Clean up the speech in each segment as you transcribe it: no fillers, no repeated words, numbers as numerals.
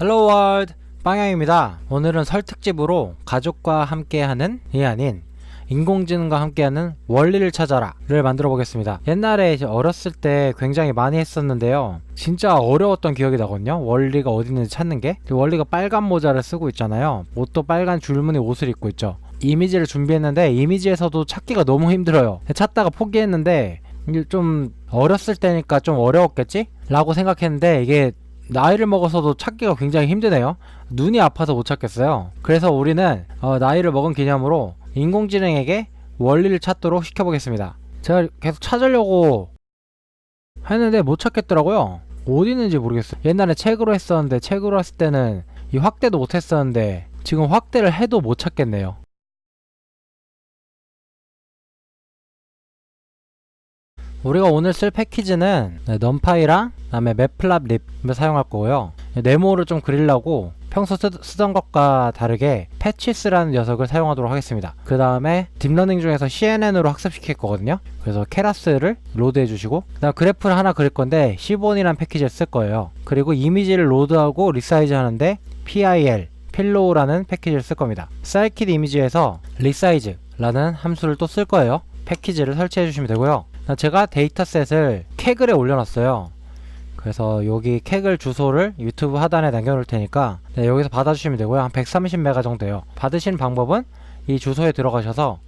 헬로 월드 빵양입니다. 오늘은 설 특집으로 가족과 함께하는 아닌 인공지능과 함께하는 원리를 찾아라 를 만들어 보겠습니다. 옛날에 이제 어렸을 때 굉장히 많이 했었는데요, 진짜 어려웠던 기억이 나거든요. 원리가 어디 있는지 찾는 게. 원리가 빨간 모자를 쓰고 있잖아요. 옷도 빨간 줄무늬 옷을 입고 있죠. 이미지를 준비했는데 이미지에서도 찾기가 너무 힘들어요. 찾다가 포기했는데, 이게 좀 어렸을 때니까 좀 어려웠겠지? 라고 생각했는데, 이게 나이를 먹어서도 찾기가 굉장히 힘드네요. 눈이 아파서 못 찾겠어요. 그래서 우리는 나이를 먹은 기념으로 인공지능에게 원리를 찾도록 시켜보겠습니다. 제가 계속 찾으려고 했는데 못 찾겠더라고요. 어디 있는지 모르겠어요. 옛날에 책으로 했었는데, 책으로 했을 때는 이 확대도 못 했었는데 지금 확대를 해도 못 찾겠네요. 우리가 오늘 쓸 패키지는 넘파이랑 그다음에 매플랍립을 사용할 거고요. 네모를 좀 그리려고 평소 쓰던 것과 다르게 패치스라는 녀석을 사용하도록 하겠습니다. 그 다음에 딥러닝 중에서 CNN으로 학습시킬 거거든요. 그래서 케라스를 로드해 주시고, 그 다음 그래프를 하나 그릴 건데 시본이라는 패키지를 쓸 거예요. 그리고 이미지를 로드하고 리사이즈 하는데 PIL 필로우라는 패키지를 쓸 겁니다. 사이킷 이미지에서 리사이즈라는 함수를 또 쓸 거예요. 패키지를 설치해 주시면 되고요. 제가 데이터셋을 캐글에 올려놨어요. 그래서 여기 캐글 주소를 유튜브 하단에 남겨놓을 테니까 여기서 받아주시면 되고요. 한 130메가 정도 돼요. 받으신 방법은 이 주소에 들어가셔서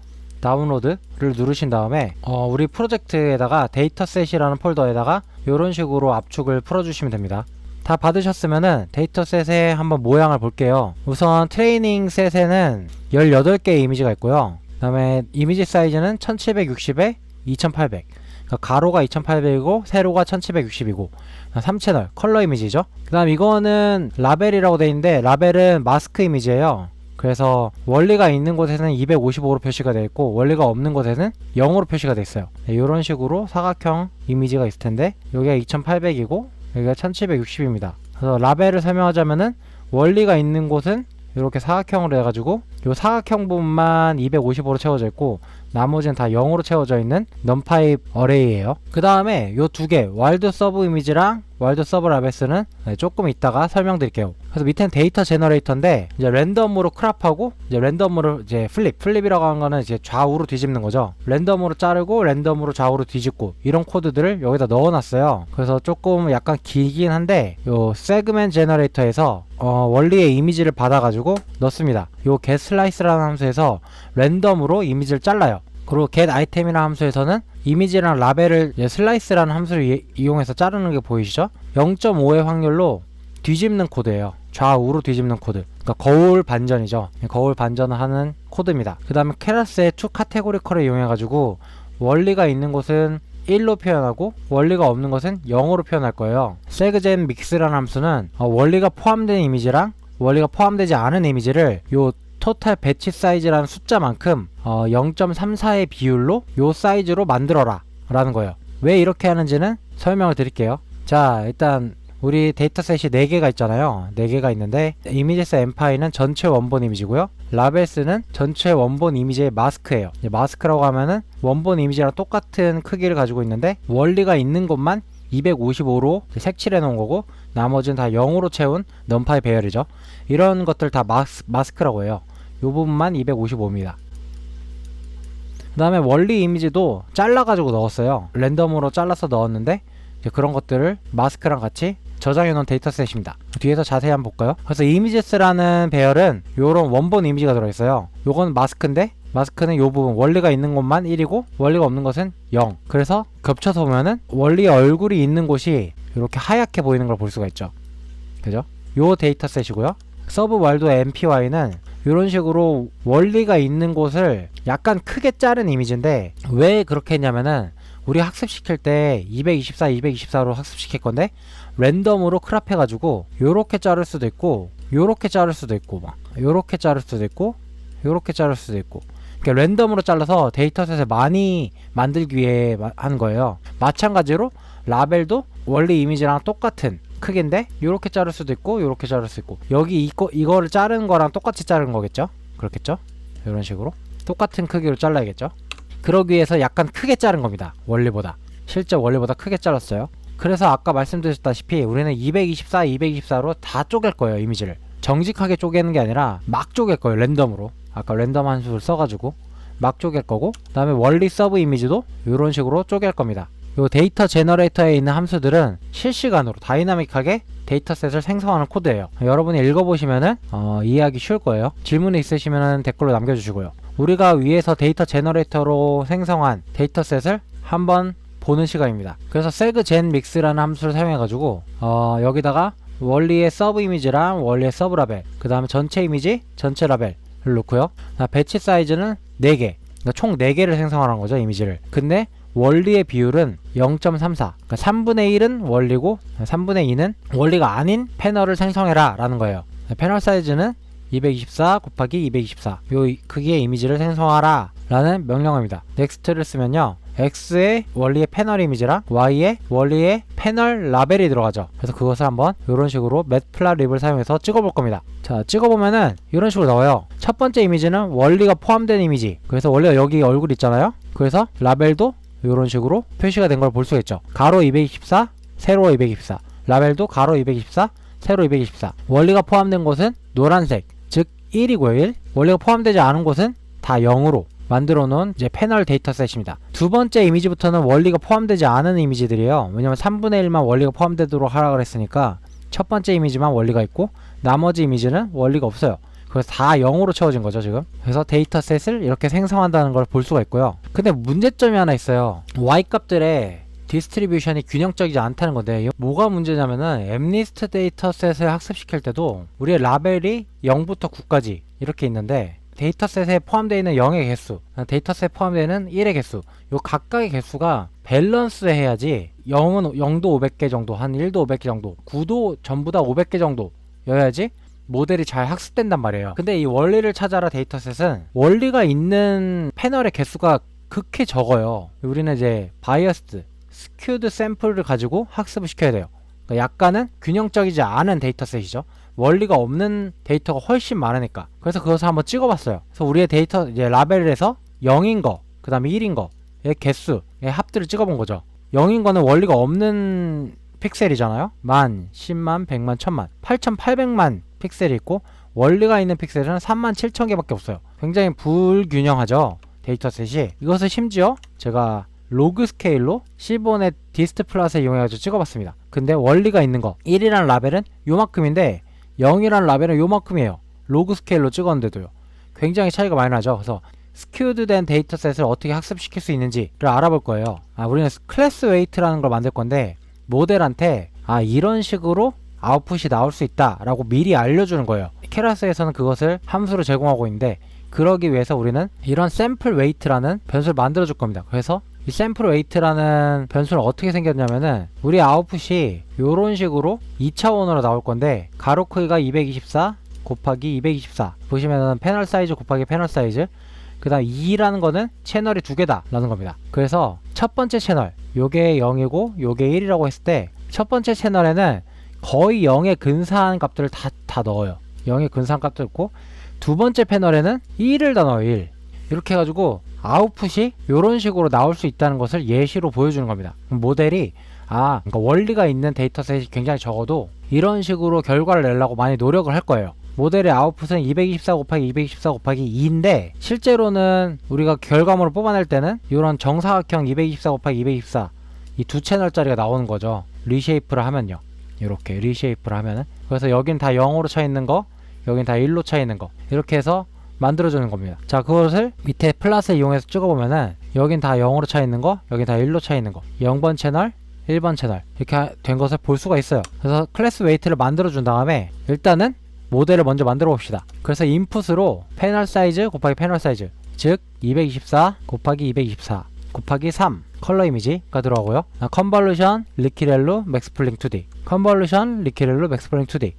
다운로드를 누르신 다음에 우리 프로젝트에다가 데이터셋이라는 폴더에다가 이런 식으로 압축을 풀어주시면 됩니다. 다 받으셨으면은 데이터셋의 한번 모양을 볼게요. 우선 트레이닝 셋에는 18개의 이미지가 있고요. 그 다음에 이미지 사이즈는 1760에 2800, 그러니까 가로가 2800이고 세로가 1760이고 3채널 컬러 이미지죠. 그 다음 이거는 라벨이라고 되어 있는데, 라벨은 마스크 이미지예요. 그래서 원리가 있는 곳에는 255로 표시가 되어 있고 원리가 없는 곳에는 0으로 표시가 되어 있어요. 이런 식으로 사각형 이미지가 있을 텐데, 여기가 2800이고 여기가 1760입니다. 그래서 라벨을 설명하자면은 원리가 있는 곳은 이렇게 사각형으로 해가지고 요 사각형 부분만 255로 채워져 있고 나머지는 다 0으로 채워져 있는 넘파이 어레이예요. 그 다음에 요 두 개 와일드 서브 이미지랑 와일드 서브 라벨스는 조금 이따가 설명드릴게요. 그래서 밑에는 데이터 제너레이터인데, 이제 랜덤으로 크랍하고 이제 랜덤으로 이제 플립이라고 하는 거는 이제 좌우로 뒤집는 거죠. 랜덤으로 자르고 랜덤으로 좌우로 뒤집고 이런 코드들을 여기다 넣어놨어요. 그래서 조금 약간 길긴 한데 요 세그멘 제너레이터에서 원리의 이미지를 받아가지고 넣습니다. 요 get slice라는 함수에서 랜덤으로 이미지를 잘라요. 그리고 get item이라는 함수에서는 이미지랑 라벨을 슬라이스라는 함수를 이용해서 자르는 게 보이시죠? 0.5의 확률로 뒤집는 코드예요. 좌우로 뒤집는 코드. 그러니까 거울 반전이죠. 거울 반전을 하는 코드입니다. 그 다음에 케라스의 to 카테고리컬을 이용해가지고 원리가 있는 곳은 1로 표현하고 원리가 없는 것은 0으로 표현할 거예요. seggen mix라는 함수는 원리가 포함된 이미지랑 원리가 포함되지 않은 이미지를 요 토탈 배치 사이즈라는 숫자만큼 0.34의 비율로 요 사이즈로 만들어라 라는 거예요. 왜 이렇게 하는지는 설명을 드릴게요. 자, 일단 우리 데이터셋이 4개가 있잖아요. 4개가 있는데 이미지스 엠파이는 전체 원본 이미지고요. 라벨스는 전체 원본 이미지의 마스크예요. 마스크라고 하면은 원본 이미지랑 똑같은 크기를 가지고 있는데 원리가 있는 것만 255로 색칠해 놓은 거고 나머지는 다 0으로 채운 넘파이 배열이죠. 이런 것들 다 마스크라고 해요. 요 부분만 255입니다. 그 다음에 원리 이미지도 잘라가지고 넣었어요. 랜덤으로 잘라서 넣었는데 그런 것들을 마스크랑 같이 저장해 놓은 데이터셋입니다. 뒤에서 자세히 한번 볼까요? 그래서 이미지스라는 배열은 요런 원본 이미지가 들어있어요. 요건 마스크인데 마스크는 요 부분 원리가 있는 곳만 1이고 원리가 없는 것은 0. 그래서 겹쳐서 보면은 원리의 얼굴이 있는 곳이 이렇게 하얗게 보이는 걸 볼 수가 있죠. 그죠? 요 데이터셋이고요. 서브 와일드 MPY는 이런 식으로 원리가 있는 곳을 약간 크게 자른 이미지인데, 왜 그렇게 했냐면은 우리 학습시킬 때 224로 학습시킬 건데 랜덤으로 크랍해가지고 요렇게 자를 수도 있고 요렇게 자를 수도 있고 막 요렇게 자를 수도 있고 요렇게 자를 수도 있고, 그러니까 랜덤으로 잘라서 데이터셋을 많이 만들기 위해 한 거예요. 마찬가지로 라벨도 원리 이미지랑 똑같은 크기인데 요렇게 자를 수도 있고 요렇게 자를 수 있고, 여기 이거를 자른 거랑 똑같이 자른 거겠죠? 그렇겠죠? 이런 식으로 똑같은 크기로 잘라야겠죠? 그러기 위해서 약간 크게 자른 겁니다. 원리보다 실제 원리보다 크게 잘랐어요. 그래서 아까 말씀드렸다시피 우리는 224, 224로 다 쪼갤 거예요. 이미지를 정직하게 쪼개는 게 아니라 막 쪼갤 거예요. 랜덤으로. 아까 랜덤 함수를 써가지고 막 쪼갤 거고, 그 다음에 원리 서브 이미지도 이런 식으로 쪼갤 겁니다. 요 데이터 제너레이터에 있는 함수들은 실시간으로 다이나믹하게 데이터셋을 생성하는 코드예요. 여러분이 읽어보시면은 이해하기 쉬울 거예요. 질문이 있으시면 댓글로 남겨주시고요. 우리가 위에서 데이터 제너레이터로 생성한 데이터셋을 한번 보는 시간입니다. 그래서 seggenmix라는 함수를 사용해가지고 여기다가 원리의 서브 이미지랑 원리의 서브 라벨, 그 다음에 전체 이미지, 전체 라벨을 놓고요. 배치 사이즈는 4개, 그러니까 총 4개를 생성하는 거죠, 이미지를. 근데 원리의 비율은 0.34, 그러니까 3분의 1은 원리고 3분의 2는 원리가 아닌 패널을 생성해라 라는 거예요. 패널 사이즈는 224 곱하기 224, 요 크기의 이미지를 생성하라 라는 명령어입니다. 넥스트를 쓰면요, X의 원리의 패널 이미지랑 Y의 원리의 패널 라벨이 들어가죠. 그래서 그것을 한번 이런 식으로 매트플랍립을 사용해서 찍어볼 겁니다. 자, 찍어보면은 이런 식으로 나와요. 첫 번째 이미지는 원리가 포함된 이미지, 그래서 원래가 여기 얼굴 있잖아요. 그래서 라벨도 이런 식으로 표시가 된 걸 볼 수가 있죠. 가로 224, 세로 224, 라벨도 가로 224, 세로 224. 원리가 포함된 곳은 노란색, 즉 1이고요. 1. 원리가 포함되지 않은 곳은 다 0으로 만들어 놓은 이제 패널 데이터셋입니다. 두 번째 이미지부터는 원리가 포함되지 않은 이미지들이에요. 왜냐면 3분의 1만 원리가 포함되도록 하라 그랬으니까 첫 번째 이미지만 원리가 있고 나머지 이미지는 원리가 없어요. 그래서 다 0으로 채워진 거죠, 지금. 그래서 데이터셋을 이렇게 생성한다는 걸 볼 수가 있고요. 근데 문제점이 하나 있어요. Y 값들의 디스트리뷰션이 균형적이지 않다는 건데, 뭐가 문제냐면은 엠리스트 데이터셋을 학습시킬 때도 우리의 라벨이 0부터 9까지 이렇게 있는데, 데이터셋에 포함되어 있는 0의 개수, 데이터셋에 포함되어 있는 1의 개수, 요 각각의 개수가 밸런스 해야지. 0은 0도 500개 정도, 한 1도 500개 정도, 9도 전부 다 500개 정도 여야지 모델이 잘 학습된단 말이에요. 근데 이 원리를 찾아라 데이터셋은 원리가 있는 패널의 개수가 극히 적어요. 우리는 이제 바이어스드, 스큐드 샘플을 가지고 학습을 시켜야 돼요. 그러니까 약간은 균형적이지 않은 데이터셋이죠. 원리가 없는 데이터가 훨씬 많으니까. 그래서 그것을 한번 찍어봤어요. 그래서 우리의 데이터 이제 라벨에서 0인 거, 그 다음에 1인 거의 개수의 합들을 찍어본 거죠. 0인 거는 원리가 없는 픽셀이잖아요. 만, 10만, 100만, 1000만, 8800만 픽셀이 있고, 원리가 있는 픽셀은 37,000개밖에 없어요. 굉장히 불균형하죠, 데이터셋이. 이것을 심지어 제가 로그 스케일로 15의 디스트 플롯을 이용해가지고 찍어봤습니다. 근데 원리가 있는 거 1이라는 라벨은 요만큼인데 0이라는 라벨은 요만큼이에요. 로그 스케일로 찍었는데도요. 굉장히 차이가 많이 나죠. 그래서 스큐드 된 데이터셋을 어떻게 학습시킬 수 있는지를 알아볼 거예요. 우리는 클래스 웨이트라는 걸 만들 건데, 모델한테 이런 식으로 아웃풋이 나올 수 있다 라고 미리 알려주는 거예요. 케라스에서는 그것을 함수로 제공하고 있는데, 그러기 위해서 우리는 이런 샘플 웨이트라는 변수를 만들어 줄 겁니다. 그래서 이 샘플 웨이트라는 변수는 어떻게 생겼냐면은, 우리 아웃풋이 이런 식으로 2차원으로 나올 건데, 가로 크기가 224 곱하기 224, 보시면은 패널 사이즈 곱하기 패널 사이즈, 그 다음 2라는 거는 채널이 2개다 라는 겁니다. 그래서 첫 번째 채널, 요게 0이고 요게 1이라고 했을 때, 첫 번째 채널에는 거의 0에 근사한 값들을 다 넣어요. 0에 근사한 값들 있고, 두 번째 패널에는 1을 다 넣어요. 1. 이렇게 해가지고 아웃풋이 이런 식으로 나올 수 있다는 것을 예시로 보여주는 겁니다. 모델이 그러니까 원리가 있는 데이터셋이 굉장히 적어도 이런 식으로 결과를 내려고 많이 노력을 할 거예요. 모델의 아웃풋은 224 곱하기 224 곱하기 2인데, 실제로는 우리가 결과물을 뽑아낼 때는 이런 정사각형 224 곱하기 224 이 두 채널짜리가 나오는 거죠. 리쉐이프를 하면요. 이렇게 리쉐이프를 하면은, 그래서 여긴 다 0으로 차 있는 거, 여긴 다 1로 차 있는 거, 이렇게 해서 만들어주는 겁니다. 자, 그것을 밑에 플러스를 이용해서 찍어보면은, 여긴 다 0으로 차 있는 거, 여긴 다 1로 차 있는 거, 0번 채널, 1번 채널, 이렇게 된 것을 볼 수가 있어요. 그래서 클래스 웨이트를 만들어준 다음에 일단은 모델을 먼저 만들어 봅시다. 그래서 인풋으로 패널 사이즈 곱하기 패널 사이즈, 즉 224 곱하기 224 곱하기 3 컬러 이미지가 들어가고요. 컨볼루션 리키렐로 맥스플링 2D, 컨볼루션 리키렐로 맥스플링 2D,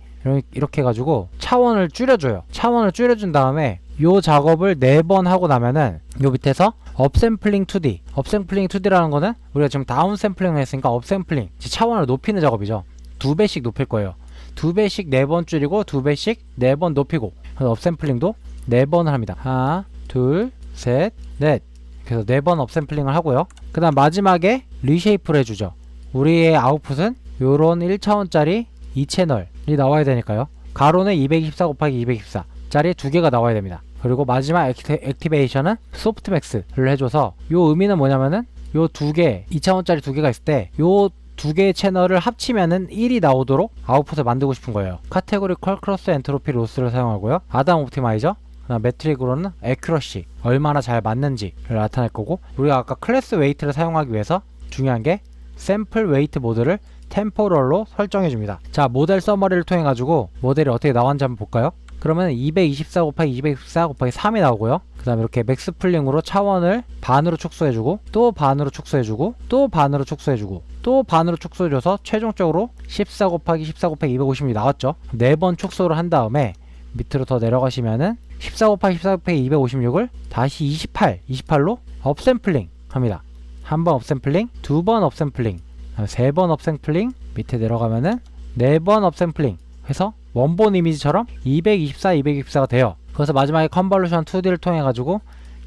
이렇게 해가지고 차원을 줄여줘요. 차원을 줄여준 다음에 요 작업을 4번 하고 나면은 요 밑에서 업샘플링 2D, 업샘플링 2D라는 거는 우리가 지금 다운샘플링을 했으니까 업샘플링, 차원을 높이는 작업이죠. 2배씩 높일 거예요. 2배씩 4번 줄이고 2배씩 4번 높이고, 그래서 업샘플링도 4번을 합니다. 하나, 둘, 셋, 넷. 그래서 4번 업샘플링을 하고요. 그 다음 마지막에 리쉐이프를 해주죠. 우리의 아웃풋은 요런 1차원짜리 2채널이 나와야 되니까요. 가로는 224 곱하기 224 짜리 2개가 나와야 됩니다. 그리고 마지막 액티베이션은 소프트맥스를 해줘서 요 의미는 뭐냐면은 요 2개 2차원짜리 2개가 있을 때 요 2개의 채널을 합치면은 1이 나오도록 아웃풋을 만들고 싶은 거예요. 카테고리 컬 크로스 엔트로피 로스를 사용하고요. 아담 옵티마이저, 그다음 매트릭으로는 애큐러시, 얼마나 잘 맞는지를 나타낼 거고, 우리가 아까 클래스 웨이트를 사용하기 위해서 중요한 게 샘플 웨이트 모드를 템포럴로 설정해 줍니다. 자, 모델 서머리를 통해 가지고 모델이 어떻게 나왔는지 한번 볼까요? 그러면 224 곱하기 224 곱하기 3이 나오고요. 그 다음에 이렇게 맥스 플링으로 차원을 반으로 축소해주고, 또 반으로 축소해주고, 또 반으로 축소해주고, 또 반으로 축소해줘서 최종적으로 14 곱하기 14 곱하기 256이 나왔죠. 4번 축소를 한 다음에 밑으로 더 내려가시면은 14 곱하기 14 곱하기 256을 다시 28로 업샘플링 합니다. 한 번 업샘플링, 2번 업샘플링, 3번 업샘플링, 밑에 내려가면은 4번 업샘플링 해서 원본 이미지처럼 224, 224가 돼요. 그래서 마지막에 컨볼루션 2D를 통해 가지고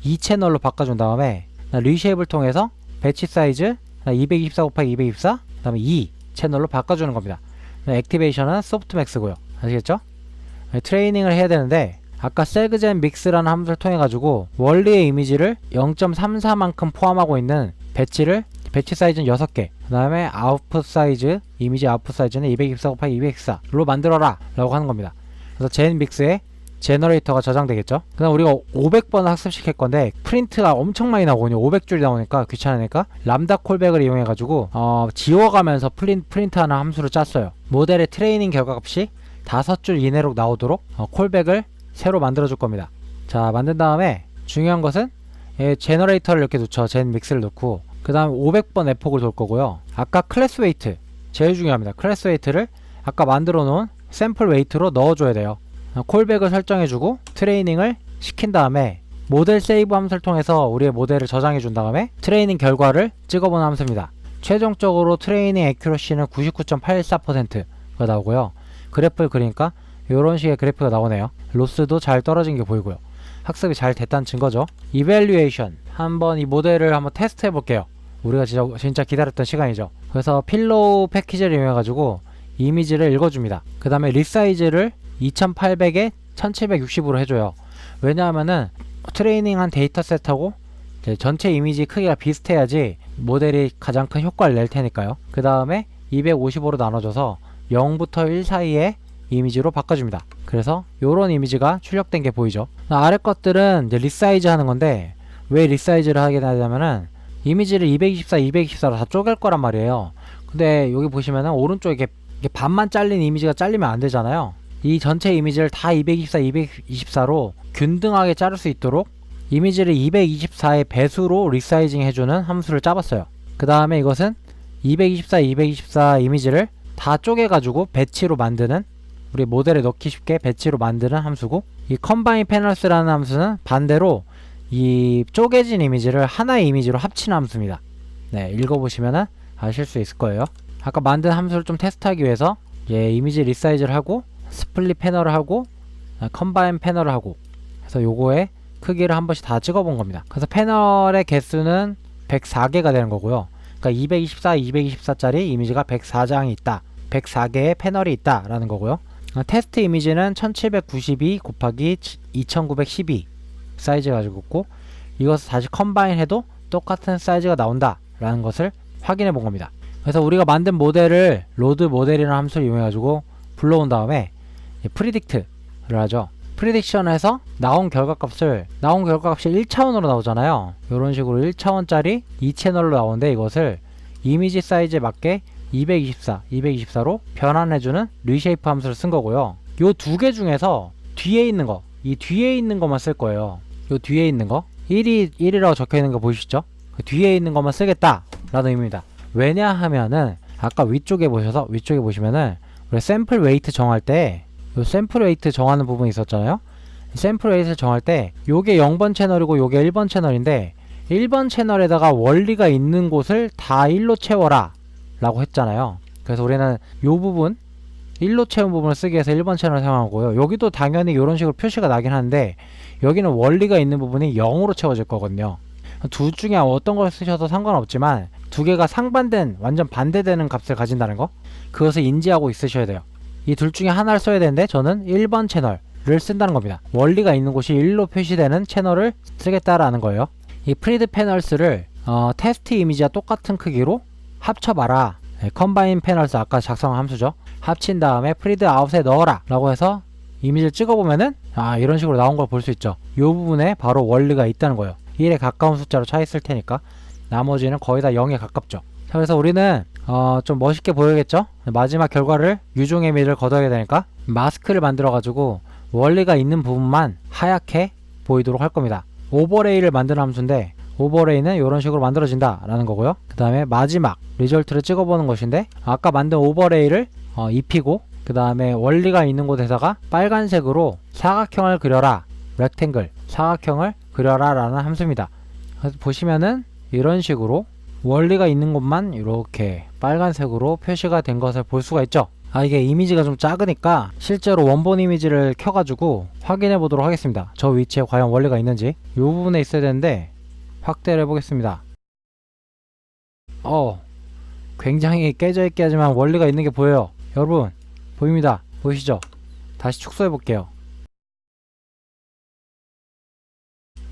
2채널로 바꿔준 다음에 리쉐입을 통해서 배치 사이즈 224 곱하기 224, 그 다음에 2 채널로 바꿔주는 겁니다. 액티베이션은 소프트맥스고요. 아시겠죠? 트레이닝을 해야 되는데 아까 세그젠 믹스라는 함수를 통해 가지고 원리의 이미지를 0.34만큼 포함하고 있는 배치 사이즈는 6개, 그 다음에 아웃풋 사이즈, 이미지 아웃풋 사이즈는 224 곱하기 224로 만들어라 라고 하는 겁니다. 그래서 젠 믹스에 제너레이터가 저장되겠죠. 그 다음 우리가 500번을 학습시킬 건데 프린트가 엄청 많이 나오거든요. 500줄이 나오니까 귀찮으니까 람다 콜백을 이용해 가지고 지워가면서 프린트하는 함수를 짰어요. 모델의 트레이닝 결과값이 5줄 이내로 나오도록 콜백을 새로 만들어 줄 겁니다. 자, 만든 다음에 중요한 것은 제너레이터를 이렇게 놓죠. 젠 믹스를 놓고, 그 다음 500번 에폭을 돌 거고요. 아까 클래스 웨이트 제일 중요합니다. 클래스 웨이트를 아까 만들어 놓은 샘플 웨이트로 넣어줘야 돼요. 콜백을 설정해주고 트레이닝을 시킨 다음에 모델 세이브 함수를 통해서 우리의 모델을 저장해 준 다음에 트레이닝 결과를 찍어보는 함수입니다. 최종적으로 트레이닝 애큐러시는 99.84%가 나오고요. 그래프를 그리니까 이런 식의 그래프가 나오네요. 로스도 잘 떨어진 게 보이고요. 학습이 잘 됐다는 증거죠. 이밸류에이션, 한번 이 모델을 한번 테스트 해볼게요. 우리가 진짜 기다렸던 시간이죠. 그래서 필로우 패키지를 이용해 가지고 이미지를 읽어줍니다. 그 다음에 리사이즈를 2800에 1760으로 해줘요. 왜냐하면은 트레이닝한 데이터셋하고 전체 이미지 크기가 비슷해야지 모델이 가장 큰 효과를 낼 테니까요. 그 다음에 255로 나눠줘서 0부터 1 사이의 이미지로 바꿔줍니다. 그래서 요런 이미지가 출력된 게 보이죠. 아래 것들은 이제 리사이즈 하는 건데, 왜 리사이즈를 하게 되냐면은 이미지를 224, 224로 다 쪼갤 거란 말이에요. 근데 여기 보시면은 오른쪽에 이게 반만 잘린 이미지가 잘리면 안 되잖아요. 이 전체 이미지를 다 224, 224로 균등하게 자를 수 있도록 이미지를 224의 배수로 리사이징 해주는 함수를 짜봤어요. 그 다음에 이것은 224, 224 이미지를 다 쪼개가지고 배치로 만드는, 우리 모델에 넣기 쉽게 배치로 만드는 함수고, 이 컴바인 패널스라는 함수는 반대로 이 쪼개진 이미지를 하나의 이미지로 합치는 함수입니다. 네, 읽어보시면은 아실 수 있을 거예요. 아까 만든 함수를 좀 테스트하기 위해서 이미지 리사이즈를 하고 스플릿 패널을 하고 컴바인 패널을 하고 해서 요거의 크기를 한 번씩 다 찍어 본 겁니다. 그래서 패널의 개수는 104개가 되는 거고요. 그러니까 224, 224짜리 이미지가 104장이 있다, 104개의 패널이 있다 라는 거고요. 테스트 이미지는 1792 곱하기 2912 사이즈 가지고 있고, 이것을 다시 컴바인 해도 똑같은 사이즈가 나온다 라는 것을 확인해 본 겁니다. 그래서 우리가 만든 모델을 로드 모델이라는 함수를 이용해 가지고 불러온 다음에 프리딕트를 하죠. 프리딕션을 해서 나온 결과값이 1차원으로 나오잖아요. 이런 식으로 1차원짜리 2채널로 나오는데, 이것을 이미지 사이즈에 맞게 224, 224로 변환해주는 리쉐이프 함수를 쓴 거고요. 요 두 개 중에서 뒤에 있는 거, 이 뒤에 있는 것만 쓸 거예요. 요 뒤에 있는 거 1이라고 적혀 있는 거 보이시죠? 그 뒤에 있는 것만 쓰겠다 라는 의미입니다. 왜냐하면은 아까 위쪽에 보시면은 우리 샘플 웨이트 정할 때 요 샘플 웨이트 정하는 부분이 있었잖아요. 샘플 웨이트를 정할 때 요게 0번 채널이고 요게 1번 채널인데, 1번 채널에다가 원리가 있는 곳을 다 1로 채워라 라고 했잖아요. 그래서 우리는 요 부분 1로 채운 부분을 쓰기 위해서 1번 채널을 사용하고요. 여기도 당연히 이런 식으로 표시가 나긴 하는데, 여기는 원리가 있는 부분이 0으로 채워질 거거든요. 둘 중에 어떤 걸 쓰셔도 상관없지만 두 개가 상반된 완전 반대되는 값을 가진다는 거, 그것을 인지하고 있으셔야 돼요. 이 둘 중에 하나를 써야 되는데 저는 1번 채널을 쓴다는 겁니다. 원리가 있는 곳이 1로 표시되는 채널을 쓰겠다라는 거예요. 이 프리드 패널스를 테스트 이미지와 똑같은 크기로 합쳐봐라. 컴바인 패널스 아까 작성한 함수죠. 합친 다음에 프리드 아웃에 넣어라 라고 해서 이미지를 찍어보면은 이런 식으로 나온 걸 볼 수 있죠. 이 부분에 바로 원리가 있다는 거예요. 1에 가까운 숫자로 차 있을 테니까 나머지는 거의 다 0에 가깝죠. 자, 그래서 우리는 좀 멋있게 보여야겠죠. 마지막 결과를 유종의 미를 거둬야 되니까 마스크를 만들어 가지고 원리가 있는 부분만 하얗게 보이도록 할 겁니다. 오버레이를 만드는 함수인데 오버레이는 이런 식으로 만들어진다 라는 거고요. 그 다음에 마지막 리절트를 찍어보는 것인데 아까 만든 오버레이를 입히고 그 다음에 원리가 있는 곳에다가 빨간색으로 사각형을 그려라, 렉탱글 사각형을 그려라 라는 함수입니다. 그래서 보시면은 이런 식으로 원리가 있는 곳만 이렇게 빨간색으로 표시가 된 것을 볼 수가 있죠. 이게 이미지가 좀 작으니까 실제로 원본 이미지를 켜가지고 확인해 보도록 하겠습니다. 저 위치에 과연 원리가 있는지. 이 부분에 있어야 되는데 확대를 해보겠습니다. 굉장히 깨져있게 하지만 원리가 있는 게 보여요. 여러분 보입니다. 보이시죠? 다시 축소해 볼게요.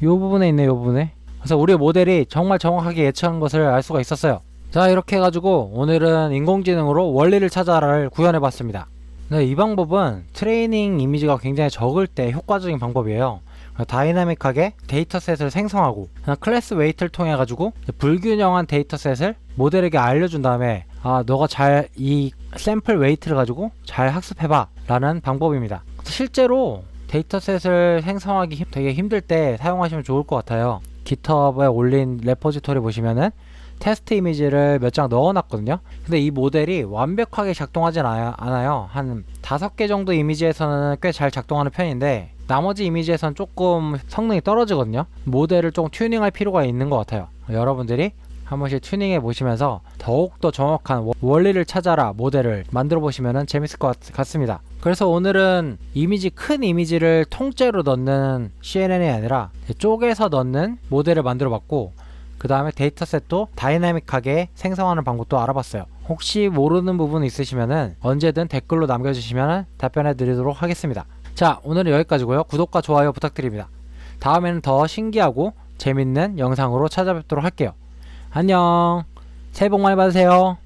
이 부분에 있네, 이 부분에. 그래서 우리 모델이 정말 정확하게 예측한 것을 알 수가 있었어요. 자, 이렇게 해가지고 오늘은 인공지능으로 원리를 찾아라를 구현해 봤습니다. 이 방법은 트레이닝 이미지가 굉장히 적을 때 효과적인 방법이에요. 다이나믹하게 데이터셋을 생성하고 클래스 웨이트를 통해 가지고 불균형한 데이터셋을 모델에게 알려준 다음에 너가 잘 이 샘플 웨이트를 가지고 잘 학습해봐 라는 방법입니다. 실제로 데이터셋을 생성하기 되게 힘들 때 사용하시면 좋을 것 같아요. 깃허브에 올린 레포지토리 보시면은 테스트 이미지를 몇 장 넣어놨거든요. 근데 이 모델이 완벽하게 작동하진 않아요. 한 5개 정도 이미지에서는 꽤 잘 작동하는 편인데 나머지 이미지에서는 조금 성능이 떨어지거든요. 모델을 좀 튜닝할 필요가 있는 것 같아요. 여러분들이 한 번씩 튜닝해 보시면서 더욱더 정확한 원리를 찾아라 모델을 만들어 보시면 재밌을 것 같습니다. 그래서 오늘은 큰 이미지를 통째로 넣는 CNN이 아니라 쪼개서 넣는 모델을 만들어 봤고, 그 다음에 데이터셋도 다이나믹하게 생성하는 방법도 알아봤어요. 혹시 모르는 부분 있으시면 언제든 댓글로 남겨주시면 답변해 드리도록 하겠습니다. 자, 오늘은 여기까지고요. 구독과 좋아요 부탁드립니다. 다음에는 더 신기하고 재밌는 영상으로 찾아뵙도록 할게요. 안녕. 새해 복 많이 받으세요.